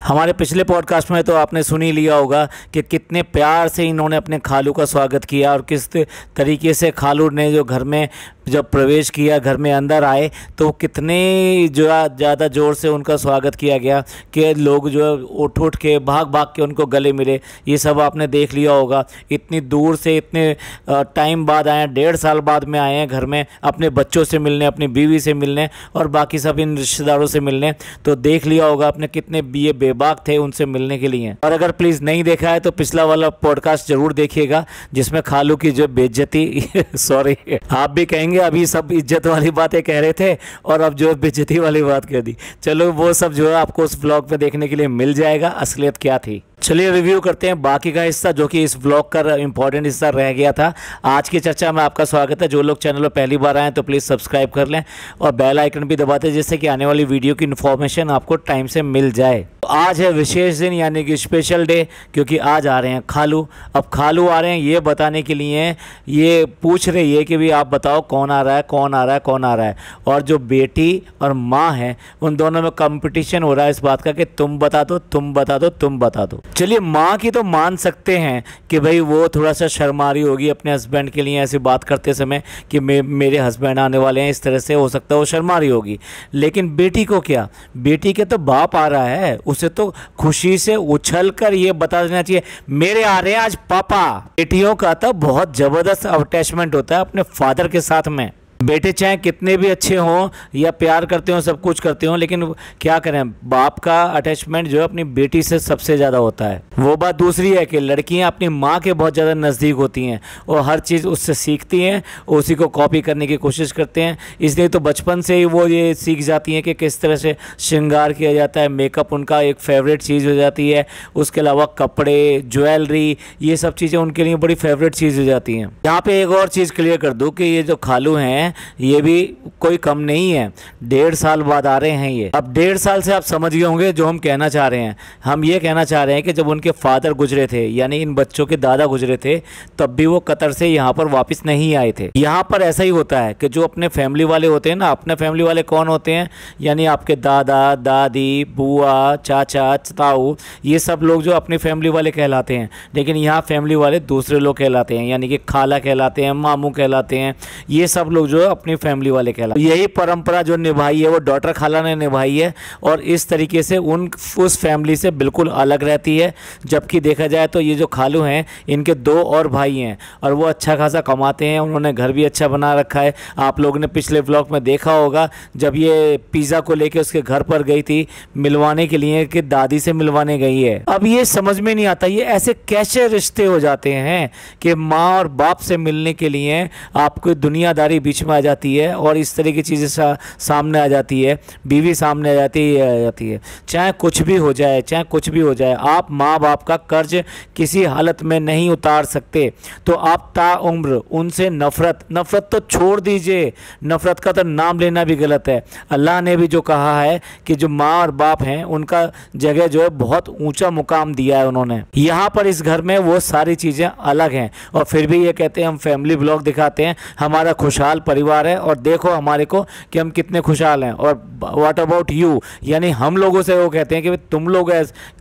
हमारे पिछले पॉडकास्ट में तो आपने सुन ही लिया होगा कि कितने प्यार से इन्होंने अपने खालू का स्वागत किया और किस तरीके से खालू ने जो घर में जब प्रवेश किया, घर में अंदर आए तो कितने जो ज़्यादा ज़ोर से उनका स्वागत किया गया कि लोग जो उठ उठ के भाग भाग के उनको गले मिले। ये सब आपने देख लिया होगा। इतनी दूर से इतने टाइम बाद आए हैं, 1.5 साल बाद में आए हैं घर में अपने बच्चों से मिलने, अपनी बीवी से मिलने और बाकी सब इन रिश्तेदारों से मिलने। तो देख लिया होगा आपने कितने ये बेबाक थे उनसे मिलने के लिए। और अगर प्लीज़ नहीं देखा है तो पिछला वाला पॉडकास्ट ज़रूर देखिएगा जिसमें खालू की जो बेइज्जती सॉरी आप भी कहेंगे अभी सब इज्जत वाली बातें कह रहे थे और अब जो बेइज्जती वाली बात कर दी। चलो वो सब जो है आपको उस व्लॉग पे देखने के लिए मिल जाएगा, असलियत क्या थी। चलिए रिव्यू करते हैं बाकी का हिस्सा जो कि इस व्लॉग का इम्पॉर्टेंट हिस्सा रह गया था। आज की चर्चा में आपका स्वागत है। जो लोग चैनल पर पहली बार आए तो प्लीज़ सब्सक्राइब कर लें और बेल आइकन भी दबा दें जिससे कि आने वाली वीडियो की इन्फॉर्मेशन आपको टाइम से मिल जाए। आज है विशेष दिन यानी कि स्पेशल डे, क्योंकि आज आ रहे हैं खालू। अब खालू आ रहे हैं ये बताने के लिए, ये पूछ रही है कि भी आप बताओ कौन आ रहा है, कौन आ रहा है, कौन आ रहा है। और जो बेटी और माँ है उन दोनों में कंपटीशन हो रहा है इस बात का कि तुम बता दो, तुम बता दो, तुम बता दो। चलिए माँ की तो मान सकते हैं कि भाई वो थोड़ा सा शर्मा रही होगी अपने हस्बैंड के लिए ऐसी बात करते समय कि मेरे हस्बैंड आने वाले हैं, इस तरह से हो सकता है वो शर्मा रही होगी। लेकिन बेटी को क्या, बेटी के तो बाप आ रहा है, उसे तो खुशी से उछल कर ये बता देना चाहिए मेरे आ रहे हैं आज पापा। बेटियों का तो बहुत ज़बरदस्त अटैचमेंट होता है अपने फादर के साथ में। बेटे चाहे कितने भी अच्छे हों या प्यार करते हों, सब कुछ करते हों, लेकिन क्या करें, बाप का अटैचमेंट जो है अपनी बेटी से सबसे ज़्यादा होता है। वो बात दूसरी है कि लड़कियां अपनी माँ के बहुत ज़्यादा नज़दीक होती हैं और हर चीज़ उससे सीखती हैं, उसी को कॉपी करने की कोशिश करते हैं। इसलिए तो बचपन से ही वो ये सीख जाती हैं कि किस तरह से श्रृंगार किया जाता है। मेकअप उनका एक फेवरेट चीज़ हो जाती है। उसके अलावा कपड़े, ज्वेलरी, ये सब चीज़ें उनके लिए बड़ी फेवरेट चीज़ हो जाती हैं। यहाँ पर एक और चीज़ क्लियर कर दूँ कि ये जो खालू हैं ये भी कोई कम नहीं है। 1.5 साल बाद आ रहे हैं ये। अब 1.5 साल से आप समझ गए होंगे जो हम कहना चाह रहे हैं। हम ये कहना चाह रहे हैं कि जब उनके फादर गुजरे थे यानी इन बच्चों के दादा गुजरे थे तब भी वो कतर से यहाँ पर वापस नहीं आए थे। यहाँ पर ऐसा ही होता है कि जो अपने फैमिली वाले होते हैं ना, अपने फैमिली वाले कौन होते हैं, यानी आपके दादा दादी, बुआ, चाचा, ताऊ, ये सब लोग जो अपनी फैमिली वाले कहलाते हैं। लेकिन यहाँ फैमिली वाले दूसरे लोग कहलाते हैं, यानी कि खाला कहलाते हैं, मामू कहलाते हैं। ये सब लोग जो अपनी फैमिली वाले कहलाते हैं। यही परंपरा जो निभाई है वो डॉटर खाला ने निभाई है और इस तरीके से उस फैमिली से बिल्कुल अलग रहती है। जबकि देखा जाए तो ये जो खालू हैं इनके 2 और भाई हैं और वो अच्छा खासा कमाते हैं, उन्होंने घर भी अच्छा बना रखा है। आप लोगों ने पिछले व्लॉग में देखा होगा जब ये पिज़्ज़ा को लेके उसके घर पर गई थी मिलवाने के लिए कि दादी से मिलवाने गई है। अब ये समझ में नहीं आता ये ऐसे कैसे रिश्ते हो जाते हैं कि माँ और बाप से मिलने के लिए आपको दुनियादारी बीच में आ जाती है और इस तरह की चीज़ें सामने आ जाती है, बीवी सामने आ जाती है। चाहे कुछ भी हो जाए, चाहे कुछ भी हो जाए, आप माँ बाप का कर्ज किसी हालत में नहीं उतार सकते। तो आप ताउम्र उनसे नफ़रत तो छोड़ दीजिए, नफ़रत का तो नाम लेना भी गलत है। अल्लाह ने भी जो कहा है कि जो माँ और बाप हैं उनका जगह जो है बहुत ऊंचा मुकाम दिया है उन्होंने। यहाँ पर इस घर में वो सारी चीज़ें अलग हैं और फिर भी ये कहते हैं हम फैमिली ब्लॉग दिखाते हैं, हमारा खुशहाल परिवार है और देखो हमारे को कि हम कितने खुशहाल हैं। और व्हाट अबाउट यू, यानी हम लोगों से वो कहते हैं कि तुम लोग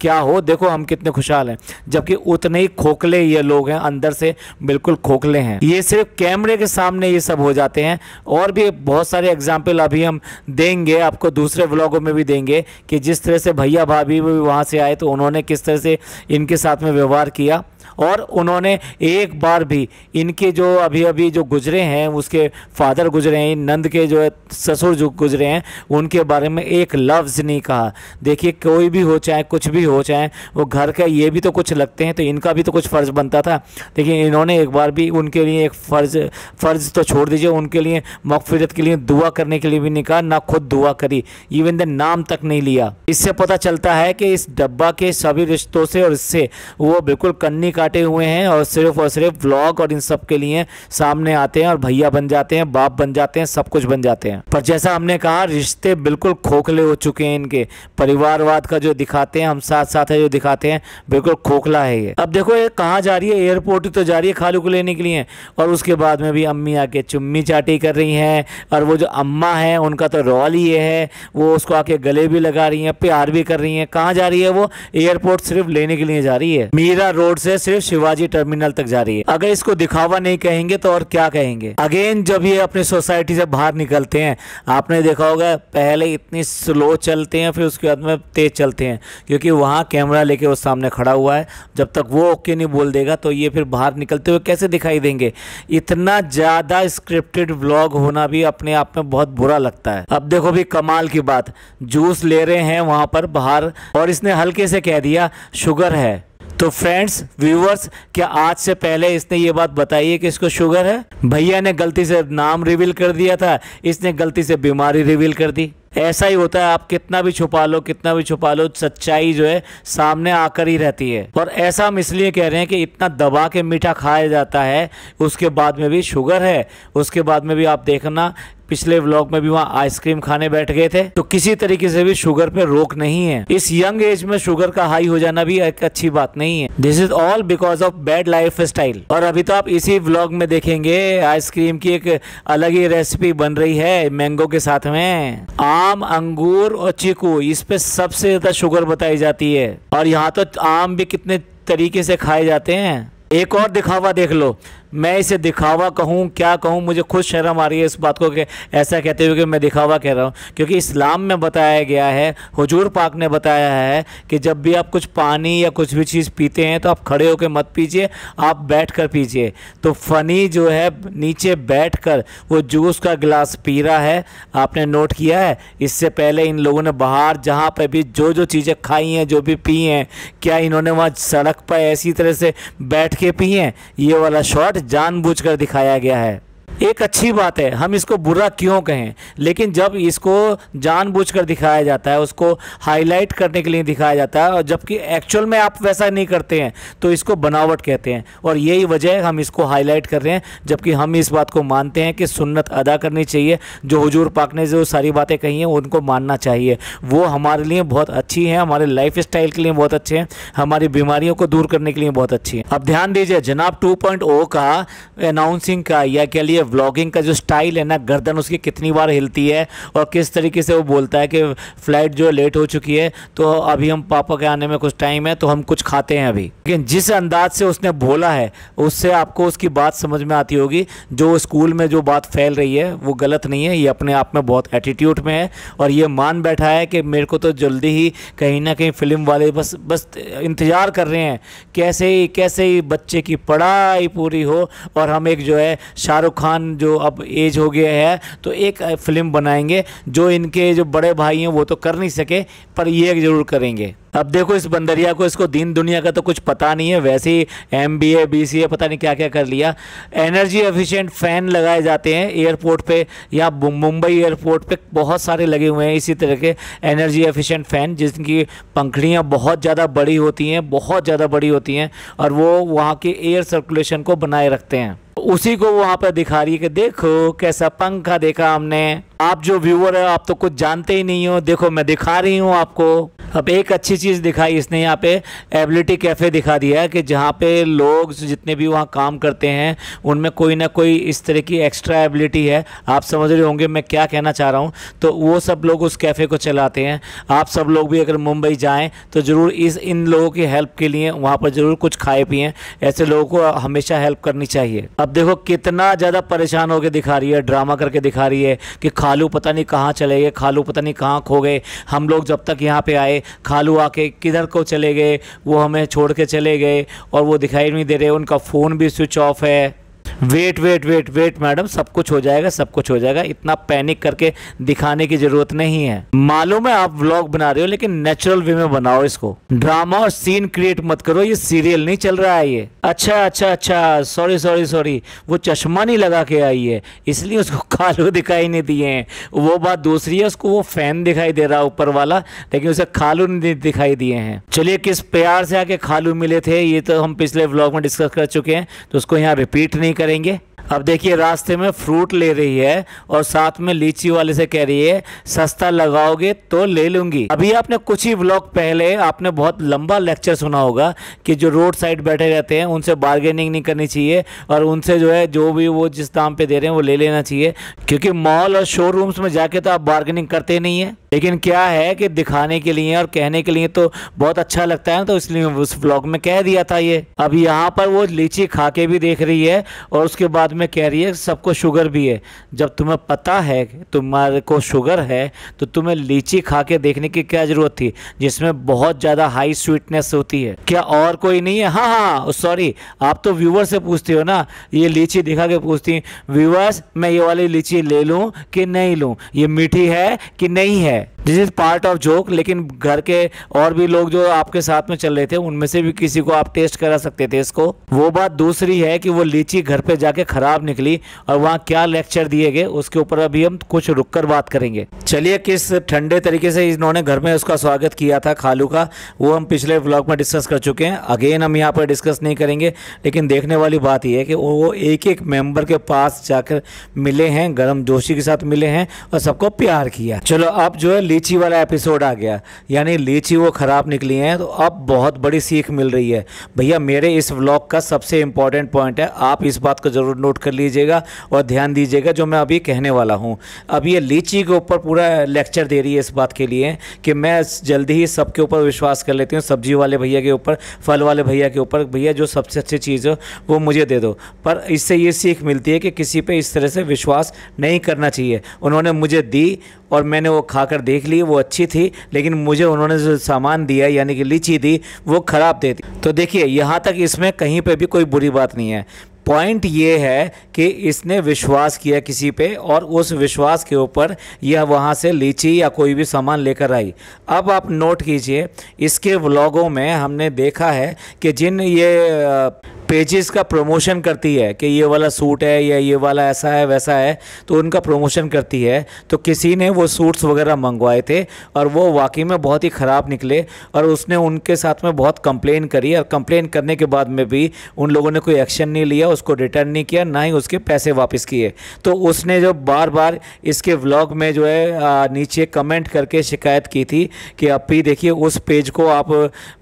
क्या हो, देखो हम कितने खुशहाल हैं। जबकि उतने ही खोखले ये लोग हैं, अंदर से बिल्कुल खोखले हैं। ये सिर्फ कैमरे के सामने ये सब हो जाते हैं। और भी बहुत सारे एग्जाम्पल अभी हम देंगे आपको, दूसरे व्लॉगों में भी देंगे कि जिस तरह से भैया भाभी भी वहाँ से आए तो उन्होंने किस तरह से इनके साथ में व्यवहार किया। और उन्होंने एक बार भी इनके जो अभी जो गुजरे हैं, उसके फादर गुजरे हैं, नंद के जो ससुर जो गुजरे हैं, उनके बारे में एक लफ्ज़ नहीं कहा। देखिए कोई भी हो, चाहे कुछ भी हो, चाहे वो घर का ये भी तो कुछ लगते हैं तो इनका भी तो कुछ फ़र्ज़ बनता था। लेकिन इन्होंने एक बार भी उनके लिए एक फ़र्ज़ तो छोड़ दीजिए, उनके लिए मग़फ़िरत के लिए दुआ करने के लिए भी नहीं कहा, ना खुद दुआ करी, इवन द नाम तक नहीं लिया। इससे पता चलता है कि इस डब्बा के सभी रिश्तों से और इससे वो बिल्कुल कन्नी काटे हुए हैं और सिर्फ व्लॉग और इन सब के लिए सामने आते हैं और भैया बन जाते हैं, बाप बन जाते हैं, सब कुछ बन जाते हैं। पर जैसा हमने कहा, रिश्ते बिल्कुल खोखले हो चुके हैं इनके। परिवारवाद का जो दिखाते हैं, हम साथ साथ है जो दिखाते हैं, बिल्कुल खोखला है ये। अब देखो ये कहाँ जा रही है, एयरपोर्ट ही तो जा रही है खालू को लेने के लिए, और उसके बाद में भी अम्मी आके चुम्मी चाटी कर रही हैं। और वो जो अम्मा है उनका तो रोल ही ये है, वो उसको आके गले भी लगा रही हैं, प्यार भी कर रही हैं। कहाँ जा रही है वो? एयरपोर्ट सिर्फ लेने के लिए जा रही है। मीरा रोड से सिर्फ शिवाजी टर्मिनल तक जा रही है। अगर इसको दिखावा नहीं कहेंगे तो और क्या कहेंगे? अगेन जब ये अपनी सोसाइटी से बाहर निकलते हैं, आपने देखा होगा पहले इतनी स्लो चलते हैं, फिर उसके बाद में तेज चलते हैं, क्योंकि वहाँ कैमरा लेके वो सामने खड़ा हुआ है। जब तक वो ओके नहीं बोल देगा तो ये फिर बाहर निकलते हुए कैसे दिखाई देंगे? इतना ज़्यादा स्क्रिप्टेड व्लॉग होना भी अपने आप में बहुत बुरा लगता है। अब देखो भी कमाल की बात, जूस ले रहे हैं वहाँ पर बाहर, और इसने हल्के से कह दिया शुगर है। तो फ्रेंड्स, व्यूअर्स, क्या आज से पहले इसने ये बात बताई है कि इसको शुगर है? भैया ने गलती से नाम रिवील कर दिया था, इसने गलती से बीमारी रिवील कर दी। ऐसा ही होता है, आप कितना भी छुपा लो, कितना भी छुपा लो, सच्चाई जो है सामने आकर ही रहती है। और ऐसा हम इसलिए कह रहे हैं कि इतना दबा के मीठा खाया जाता है, उसके बाद में भी शुगर है। उसके बाद में भी आप देखना, पिछले व्लॉग में भी वहाँ आइसक्रीम खाने बैठ गए थे। तो किसी तरीके से भी शुगर पे रोक नहीं है। इस यंग एज में शुगर का हाई हो जाना भी एक अच्छी बात नहीं है। This is all because of bad life style. और अभी तो आप इसी व्लॉग में देखेंगे आइसक्रीम की एक अलग ही रेसिपी बन रही है मैंगो के साथ में। आम, अंगूर और चीकू, इस पे सबसे ज्यादा शुगर बताई जाती है। और यहाँ तो आम भी कितने तरीके से खाए जाते हैं। एक और दिखावा देख लो, मैं इसे दिखावा कहूँ क्या कहूँ, मुझे खुद शर्म आ रही है इस बात को कि ऐसा कहते हुए कि मैं दिखावा कह रहा हूँ, क्योंकि इस्लाम में बताया गया है, हुजूर पाक ने बताया है कि जब भी आप कुछ पानी या कुछ भी चीज़ पीते हैं तो आप खड़े होकर मत पीजिए, आप बैठकर पीजिए। तो फ़नी जो है नीचे बैठकर वो जूस का गिलास पी रहा है, आपने नोट किया है? इससे पहले इन लोगों ने बाहर जहाँ पर भी जो चीज़ें खाई हैं, जो भी पी हैं, क्या इन्होंने वहाँ सड़क पर ऐसी तरह से बैठ के पी हैं? ये वाला शॉट जानबूझकर दिखाया गया है। एक अच्छी बात है, हम इसको बुरा क्यों कहें, लेकिन जब इसको जानबूझकर दिखाया जाता है, उसको हाईलाइट करने के लिए दिखाया जाता है, और जबकि एक्चुअल में आप वैसा नहीं करते हैं तो इसको बनावट कहते हैं। और यही वजह है हम इसको हाईलाइट कर रहे हैं, जबकि हम इस बात को मानते हैं कि सुन्नत अदा करनी चाहिए। जो हुजूर पाक ने जो सारी बातें कही हैं उनको मानना चाहिए, वो हमारे लिए बहुत अच्छी हैं, हमारे लाइफ स्टाइल के लिए बहुत अच्छे हैं, हमारी बीमारियों को दूर करने के लिए बहुत अच्छी हैं। अब ध्यान दीजिए, जनाब 2.0 का अनाउंसिंग का या कह लिए व्लॉगिंग का जो स्टाइल है ना, गर्दन उसकी कितनी बार हिलती है और किस तरीके से वो बोलता है कि फ्लाइट जो लेट हो चुकी है, तो अभी हम पापा के आने में कुछ टाइम है, तो हम कुछ खाते हैं अभी। लेकिन जिस अंदाज से उसने बोला है उससे आपको उसकी बात समझ में आती होगी। जो स्कूल में जो बात फैल रही है वो गलत नहीं है, ये अपने आप में बहुत एटीट्यूड में है, और ये मान बैठा है कि मेरे को तो जल्दी ही कहीं ना कहीं फिल्म वाले बस इंतज़ार कर रहे हैं कैसे ही बच्चे की पढ़ाई पूरी हो और हम एक जो है शाहरुख खान जो अब एज हो गया है तो एक फिल्म बनाएंगे जो इनके जो बड़े भाई हैं वो तो कर नहीं सके, पर ये जरूर करेंगे। अब देखो इस बंदरिया को, इसको दीन दुनिया का तो कुछ पता नहीं है, वैसे ही MBA BCA पता नहीं क्या क्या कर लिया। एनर्जी एफिशिएंट फ़ैन लगाए जाते हैं एयरपोर्ट पे, या मुंबई एयरपोर्ट पे बहुत सारे लगे हुए हैं इसी तरह के एनर्जी एफिशिएंट फ़ैन, जिनकी पंखड़ियाँ बहुत ज़्यादा बड़ी होती हैं, बहुत ज़्यादा बड़ी होती हैं, और वो वहाँ के एयर सर्कुलेशन को बनाए रखते हैं। उसी को वहाँ पर दिखा रही है कि देखो कैसा पंखा देखा हमने। आप जो व्यूअर है आप तो कुछ जानते ही नहीं हो, देखो मैं दिखा रही हूँ आपको। अब एक अच्छी चीज़ दिखाई इसने यहाँ पे, एबिलिटी कैफ़े दिखा दिया है कि जहाँ पे लोग जितने भी वहाँ काम करते हैं उनमें कोई ना कोई इस तरह की एक्स्ट्रा एबिलिटी है। आप समझ रहे होंगे मैं क्या कहना चाह रहा हूँ। तो वो सब लोग उस कैफ़े को चलाते हैं। आप सब लोग भी अगर मुंबई जाएँ तो ज़रूर इन लोगों की हेल्प के लिए वहाँ पर ज़रूर कुछ खाए पिएँ। ऐसे लोगों को हमेशा हेल्प करनी चाहिए। अब देखो कितना ज़्यादा परेशान होकर दिखा रही है, ड्रामा करके दिखा रही है कि खालू पता नहीं कहाँ चले गए, खालू पता नहीं कहाँ खो गए, हम लोग जब तक यहाँ पे आए खालू आके किधर को चले गए, वो हमें छोड़ के चले गए और वो दिखाई नहीं दे रहे, उनका फ़ोन भी स्विच ऑफ है। वेट मैडम, सब कुछ हो जाएगा, सब कुछ हो जाएगा, इतना पैनिक करके दिखाने की जरूरत नहीं है। मालूम है आप व्लॉग बना रहे हो, लेकिन नेचुरल वे में बनाओ इसको, ड्रामा और सीन क्रिएट मत करो। ये सीरियल नहीं चल रहा है ये। अच्छा, सॉरी, वो चश्मा नहीं लगा के आई है इसलिए उसको खालू दिखाई नहीं दिए हैं। वो बात दूसरी है, उसको वो फैन दिखाई दे रहा है ऊपर वाला, लेकिन उसे खालू नहीं दिखाई दिए हैं। चलिए किस प्यार से आके खालू मिले थे ये तो हम पिछले व्लॉग में डिस्कस कर चुके हैं, तो उसको यहाँ रिपीट नहीं करेंगे। अब देखिए रास्ते में फ्रूट ले रही है और साथ में लीची वाले से कह रही है सस्ता लगाओगे तो ले लूंगी। अभी आपने कुछ ही व्लॉग पहले आपने बहुत लंबा लेक्चर सुना होगा कि जो रोड साइड बैठे रहते हैं उनसे बार्गेनिंग नहीं करनी चाहिए और उनसे जो है जो भी वो जिस दाम पे दे रहे हैं वो ले लेना चाहिए, क्योंकि मॉल और शोरूम्स में जाके तो आप बार्गेनिंग करते नहीं है। लेकिन क्या है कि दिखाने के लिए और कहने के लिए तो बहुत अच्छा लगता है, तो इसलिए उस व्लॉग में कह दिया था ये। अब यहाँ पर वो लीची खा के भी देख रही है और उसके बाद में कह रही है सबको शुगर भी है। जब तुम्हें पता है कि तुम्हारे को शुगर है तो तुम्हें लीची खा के देखने की क्या ज़रूरत थी जिसमें बहुत ज़्यादा हाई स्वीटनेस होती है। क्या और कोई नहीं है? हाँ सॉरी, आप तो व्यूवर से पूछती हो ना, ये लीची दिखा के पूछती व्यूवर्स मैं ये वाली लीची ले लूँ कि नहीं लूँ, ये मीठी है कि नहीं है। This is part of joke. लेकिन घर के और भी लोग जो आपके साथ में चल रहे थे उनमें से भी किसी को आप टेस्ट करा सकते थे इसको। वो बात दूसरी है कि वो लीची घर पे जाके खराब निकली और वहाँ क्या लेक्चर दिए गए उसके ऊपर अभी हम कुछ रुक कर बात करेंगे। चलिए किस ठंडे तरीके से इन्होंने घर में उसका स्वागत किया था खालू का, वो हम पिछले व्लॉग में डिस्कस कर चुके हैं। अगेन हम यहाँ पर डिस्कस नहीं करेंगे, लेकिन देखने वाली बात यह है कि वो एक एक मेंबर के पास जाकर मिले हैं, गर्म जोशी के साथ मिले हैं और सबको प्यार किया। चलो अब जो है लीची वाला एपिसोड आ गया, यानी लीची वो खराब निकली हैं, तो अब बहुत बड़ी सीख मिल रही है। भैया मेरे इस व्लॉग का सबसे इंपॉर्टेंट पॉइंट है, आप इस बात को ज़रूर नोट कर लीजिएगा और ध्यान दीजिएगा जो मैं अभी कहने वाला हूँ। अब ये लीची के ऊपर पूरा लेक्चर दे रही है इस बात के लिए कि मैं जल्दी ही सबके ऊपर विश्वास कर लेती हूँ, सब्जी वाले भैया के ऊपर, फल वाले भैया के ऊपर, भैया जो सबसे अच्छी चीज़ हो वो मुझे दे दो। पर इससे ये सीख मिलती है कि किसी पे इस तरह से विश्वास नहीं करना चाहिए। उन्होंने मुझे दी और मैंने वो खाकर देख ली, वो अच्छी थी, लेकिन मुझे उन्होंने जो सामान दिया यानी कि लीची दी वो ख़राब दे दी। तो देखिए यहाँ तक इसमें कहीं पे भी कोई बुरी बात नहीं है। पॉइंट ये है कि इसने विश्वास किया किसी पे और उस विश्वास के ऊपर यह वहाँ से लीची या कोई भी सामान लेकर आई। अब आप नोट कीजिए, इसके व्लॉगों में हमने देखा है कि जिन ये पेजेस का प्रमोशन करती है कि ये वाला सूट है या ये वाला ऐसा है वैसा है, तो उनका प्रमोशन करती है। तो किसी ने वो सूट्स वगैरह मंगवाए थे और वो वाकई में बहुत ही ख़राब निकले और उसने उनके साथ में बहुत कंप्लेन करी और कंप्लेन करने के बाद में भी उन लोगों ने कोई एक्शन नहीं लिया, उसको रिटर्न नहीं किया, ना ही उसके पैसे वापस किए। तो उसने जो बार बार इसके व्लॉग में जो है नीचे कमेंट करके शिकायत की थी कि अभी देखिए उस पेज को आप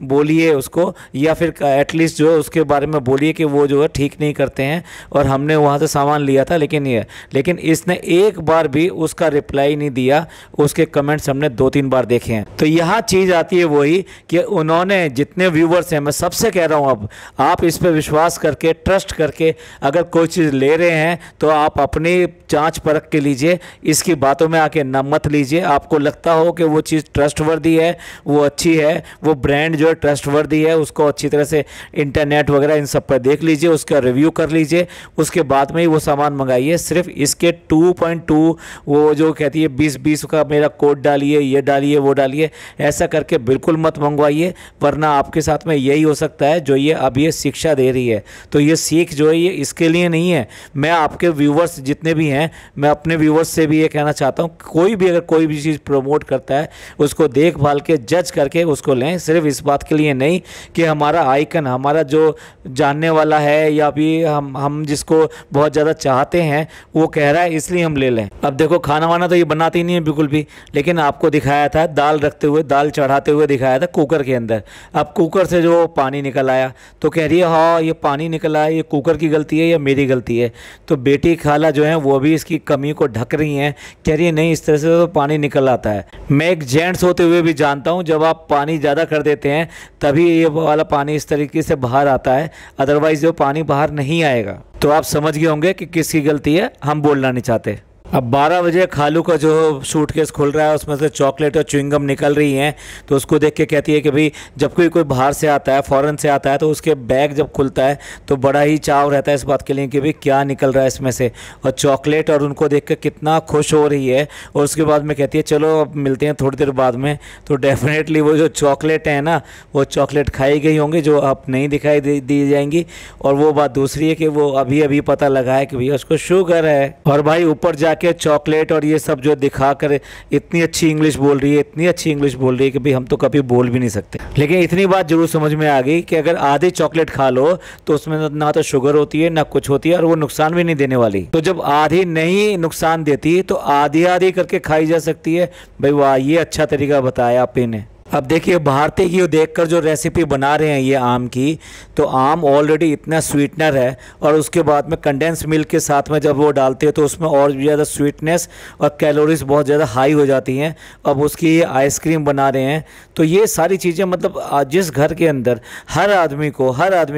बोलिए उसको, या फिर एटलीस्ट जो है उसके बारे में बोलिए कि वो जो है ठीक नहीं करते हैं और हमने वहाँ से सामान लिया था। लेकिन इसने एक बार भी उसका रिप्लाई नहीं दिया, उसके कमेंट्स हमने 2-3 बार देखे हैं। तो यहाँ चीज़ आती है वही कि उन्होंने जितने व्यूवर्स हैं, मैं सबसे कह रहा हूँ अब आप इस पर विश्वास करके ट्रस्ट करके अगर कोई चीज़ ले रहे हैं तो आप अपनी जांच परख के लीजिए, इसकी बातों में आके न मत लीजिए। आपको लगता हो कि वो चीज़ ट्रस्टवर्दी है, वो अच्छी है, वो ब्रांड जो है ट्रस्टवर्दी है, उसको अच्छी तरह से इंटरनेट वगैरह इन सब पर देख लीजिए, उसका रिव्यू कर लीजिए, उसके बाद में ही वो सामान मंगाइए। सिर्फ इसके 2.2 वो जो कहती है 20-20 का मेरा कोड डालिए, ये डालिए, वो डालिए, ऐसा करके बिल्कुल मत मंगवाइए, वरना आपके साथ में यही हो सकता है जो ये अब ये शिक्षा दे रही है। तो ये सीख जो है ये इसके लिए नहीं है। मैं आपके व्यूवर्स जितने भी हैं, मैं अपने व्यूवर्स से भी ये कहना चाहता हूँ, कोई भी अगर कोई भी चीज़ प्रमोट करता है उसको देखभाल के जज करके उसको लें। सिर्फ इस बात के लिए नहीं कि हमारा आइकन, हमारा जो जानने वाला है या भी हम जिसको बहुत ज़्यादा चाहते हैं वो कह रहा है इसलिए हम ले लें। अब देखो खाना वाना तो ये बनाती नहीं है बिल्कुल भी, लेकिन आपको दिखाया था दाल रखते हुए, दाल चढ़ाते हुए दिखाया था कुकर के अंदर। अब कुकर से जो पानी निकल आया तो कह रही है हाँ ये पानी निकल आया, ये कुकर की गलती है या मेरी गलती है। तो बेटी खाला जो है वो भी इसकी कमी को ढक रही हैं, कह रही है नहीं इस तरह से तो पानी निकल आता है। मैं एक जेंट्स होते हुए भी जानता हूँ जब आप पानी ज़्यादा कर देते हैं तभी ये वाला पानी इस तरीके से बाहर आता है, अदरवाइज जो पानी बाहर नहीं आएगा। तो आप समझ गए होंगे कि किसकी गलती है, हम बोलना नहीं चाहते। अब 12 बजे खालू का जो सूटकेस खुल रहा है उसमें से चॉकलेट और च्युइंगम निकल रही हैं, तो उसको देख के कहती है कि भाई जब कोई बाहर से आता है, फ़ॉरेन से आता है, तो उसके बैग जब खुलता है तो बड़ा ही चाव रहता है इस बात के लिए कि भाई क्या निकल रहा है इसमें से, और चॉकलेट, और उनको देख कर कितना खुश हो रही है। और उसके बाद में कहती है चलो अब मिलते हैं थोड़ी देर बाद में। तो डेफिनेटली वो जो चॉकलेट है ना, वो चॉकलेट खाई गई होंगी जो अब नहीं दिखाई दी जाएंगी। और वो बात दूसरी है कि वो अभी अभी पता लगा है कि भैया उसको शुगर है, और भाई ऊपर जाके के चॉकलेट और ये सब जो दिखा कर इतनी अच्छी इंग्लिश बोल रही है, इतनी अच्छी इंग्लिश बोल रही है कि भाई हम तो कभी बोल भी नहीं सकते। लेकिन इतनी बात जरूर समझ में आ गई कि अगर आधी चॉकलेट खा लो तो उसमें ना तो शुगर होती है ना कुछ होती है, और वो नुकसान भी नहीं देने वाली। तो जब आधी नहीं नुकसान देती तो आधी आधी करके खाई जा सकती है। भाई वाह, ये अच्छा तरीका बताया आपने ने। अब देखिए भारतीय की देखकर जो रेसिपी बना रहे हैं ये आम की, तो आम ऑलरेडी इतना स्वीटनर है और उसके बाद में कंडेंस मिल्क के साथ में जब वो डालते हैं तो उसमें और भी ज़्यादा स्वीटनेस और कैलोरीज बहुत ज़्यादा हाई हो जाती हैं। अब उसकी ये आइसक्रीम बना रहे हैं, तो ये सारी चीज़ें मतलब जिस घर के अंदर हर आदमी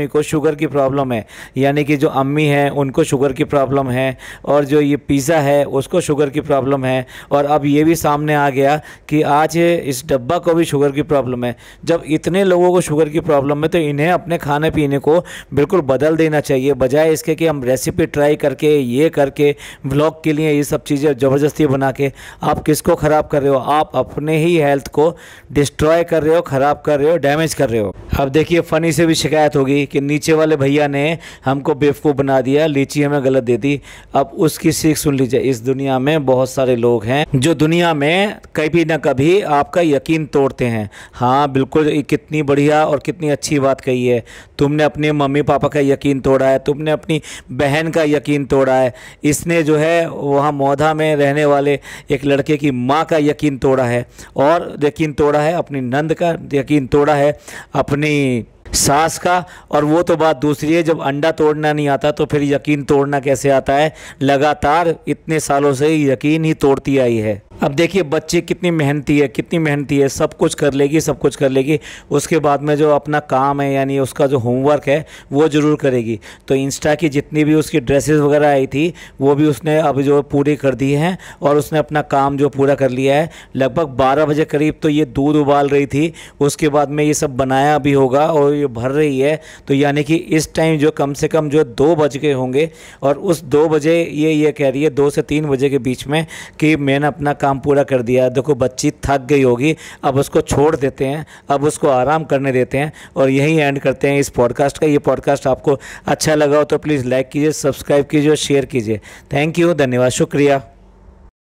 को शुगर की प्रॉब्लम है, यानी कि जो अम्मी हैं उनको शुगर की प्रॉब्लम है, और जो ये पिज़्ज़ा है उसको शुगर की प्रॉब्लम है, और अब ये भी सामने आ गया कि आज इस डब्बा को भी शुगर की प्रॉब्लम है। जब इतने लोगों को शुगर की प्रॉब्लम है तो इन्हें अपने खाने पीने को बिल्कुल बदल देना चाहिए, बजाय इसके कि हम रेसिपी ट्राई करके ये करके व्लॉग के लिए ये सब चीज़ें ज़बरदस्ती बना के आप किसको ख़राब कर रहे हो? आप अपने ही हेल्थ को डिस्ट्रॉय कर रहे हो, ख़राब कर रहे हो, डैमेज कर रहे हो। अब देखिए फ़नी से भी शिकायत होगी कि नीचे वाले भैया ने हमको बेवकूफ़ बना दिया, लीची हमें गलत दे दी। अब उसकी सीख सुन लीजिए, इस दुनिया में बहुत सारे लोग हैं जो दुनिया में कभी ना कभी आपका यकीन तोड़ते हैं। हाँ बिल्कुल, कितनी बढ़िया और कितनी अच्छी बात कही है। तुमने अपने मम्मी पापा का यकीन तोड़ा है, तुमने अपनी बहन का यकीन तोड़ा है, इसने जो है वहाँ मौधा में रहने वाले एक लड़के की माँ का यकीन तोड़ा है, और यकीन तोड़ा है अपनी नंद का, यकीन तोड़ा है अपनी सास का। और वो तो बात दूसरी है, जब अंडा तोड़ना नहीं आता तो फिर यकीन तोड़ना कैसे आता है? लगातार इतने सालों से यकीन ही तोड़ती आई है। अब देखिए बच्चे कितनी मेहनती है, सब कुछ कर लेगी, उसके बाद में जो अपना काम है यानी उसका जो होमवर्क है वो ज़रूर करेगी। तो इंस्टा की जितनी भी उसकी ड्रेसेस वगैरह आई थी वो भी उसने अब जो पूरी कर दी हैं, और उसने अपना काम जो पूरा कर लिया है। लगभग 12 बजे करीब तो ये दूध उबाल रही थी, उसके बाद में ये सब बनाया भी होगा और ये भर रही है। तो यानी कि इस टाइम जो कम से कम जो 2 बज गए होंगे, और उस 2 बजे ये कह रही है 2 से 3 बजे के बीच में कि मैंने अपना काम पूरा कर दिया। देखो बच्ची थक गई होगी, अब उसको छोड़ देते हैं, अब उसको आराम करने देते हैं, और यही एंड करते हैं इस पॉडकास्ट का। ये पॉडकास्ट आपको अच्छा लगा हो तो प्लीज़ लाइक कीजिए, सब्सक्राइब कीजिए और शेयर कीजिए। थैंक यू, धन्यवाद, शुक्रिया।